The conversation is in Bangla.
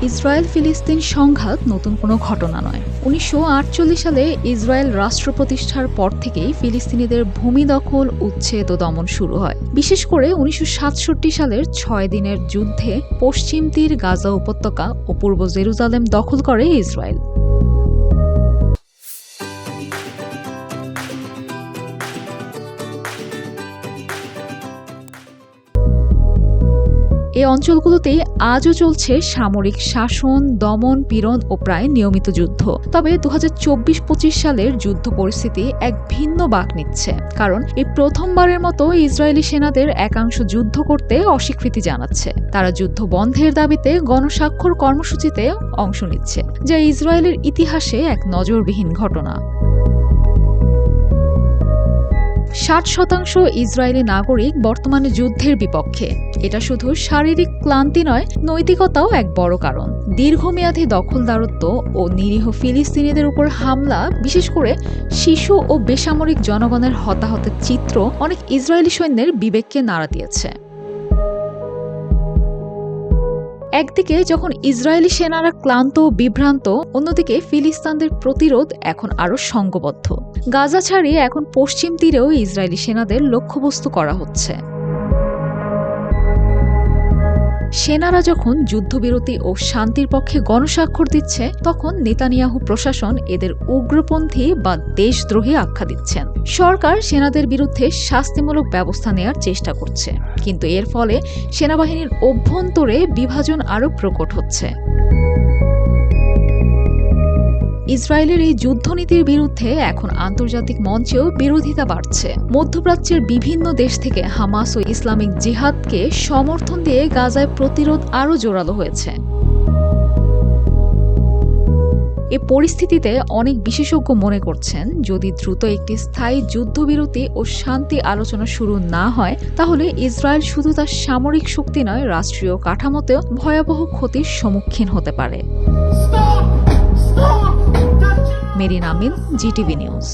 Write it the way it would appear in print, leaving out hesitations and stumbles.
ইসরায়েল ফিলিস্তিন সংঘাত নতুন কোনো ঘটনা নয়। ১৯৪৮ সালে ইসরায়েল রাষ্ট্র প্রতিষ্ঠার পর থেকেই ফিলিস্তিনিদের ভূমি দখল, উচ্ছেদ ও দমন শুরু হয়। বিশেষ করে ১৯৬৭ সালের ৬ দিনের যুদ্ধে পশ্চিম তীর, গাজা উপত্যকা ও পূর্ব জেরুজালেম দখল করে ইসরায়েল। এই অঞ্চলগুলোতে আজও চলছে সামরিক শাসন, দমন, পীড়ন ও প্রায় নিয়মিত যুদ্ধ। তবে ২০২৪-২৫ সালের যুদ্ধ পরিস্থিতি এক ভিন্ন বাঁক নিচ্ছে, কারণ এই প্রথমবারের মতো ইসরায়েলি সেনাদের একাংশ যুদ্ধ করতে অস্বীকৃতি জানাচ্ছে। তারা যুদ্ধ বন্ধের দাবিতে গণস্বাক্ষর কর্মসূচিতে অংশ নিচ্ছে, যা ইসরায়েলের ইতিহাসে এক নজিরবিহীন ঘটনা। ৬০% ইসরায়েলি নাগরিক বর্তমানে যুদ্ধের বিপক্ষে। এটা শুধু শারীরিক ক্লান্তি নয়, নৈতিকতাও এক বড় কারণ। দীর্ঘমেয়াদী দখলদারত্ব ও নিরীহ ফিলিস্তিনিদের উপর হামলা, বিশেষ করে শিশু ও বেসামরিক জনগণের হতাহতের চিত্র অনেক ইসরায়েলি সৈন্যের বিবেককে নাড়া দিয়েছে। একদিকে যখন ইসরায়েলি সেনারা ক্লান্ত ও বিভ্রান্ত, অন্যদিকে ফিলিস্তিনিদের প্রতিরোধ এখন আরও সংঘবদ্ধ। গাজা ছাড়িয়ে এখন পশ্চিম তীরেও ইসরায়েলি সেনাদের লক্ষ্যবস্তু করা হচ্ছে। সেনারা যখন যুদ্ধবিরতি ও শান্তির পক্ষে গণস্বাক্ষর দিচ্ছে, তখন নেতানিয়াহু প্রশাসন এদের উগ্রপন্থী বা দেশদ্রোহী আখ্যা দিচ্ছেন। সরকার সেনাদের বিরুদ্ধে শাস্তিমূলক ব্যবস্থা নেওয়ার চেষ্টা করছে, কিন্তু এর ফলে সেনাবাহিনীর অভ্যন্তরে বিভাজন আরও প্রকট হচ্ছে। ইসরায়েলের এই যুদ্ধনীতির বিরুদ্ধে এখন আন্তর্জাতিক মঞ্চেও বিরোধিতা বাড়ছে। মধ্যপ্রাচ্যের বিভিন্ন দেশ থেকে হামাস ও ইসলামিক জিহাদকে সমর্থন দিয়ে গাজায় প্রতিরোধ আরও জোরালো হয়েছে। এ পরিস্থিতিতে অনেক বিশেষজ্ঞ মনে করছেন, যদি দ্রুত একটি স্থায়ী যুদ্ধবিরতি ও শান্তি আলোচনা শুরু না হয়, তাহলে ইসরায়েল শুধু তার সামরিক শক্তি নয়, রাষ্ট্রীয় কাঠামোতেও ভয়াবহ ক্ষতির সম্মুখীন হতে পারে। মেরিন আমিন, জিটিভি নিউজ।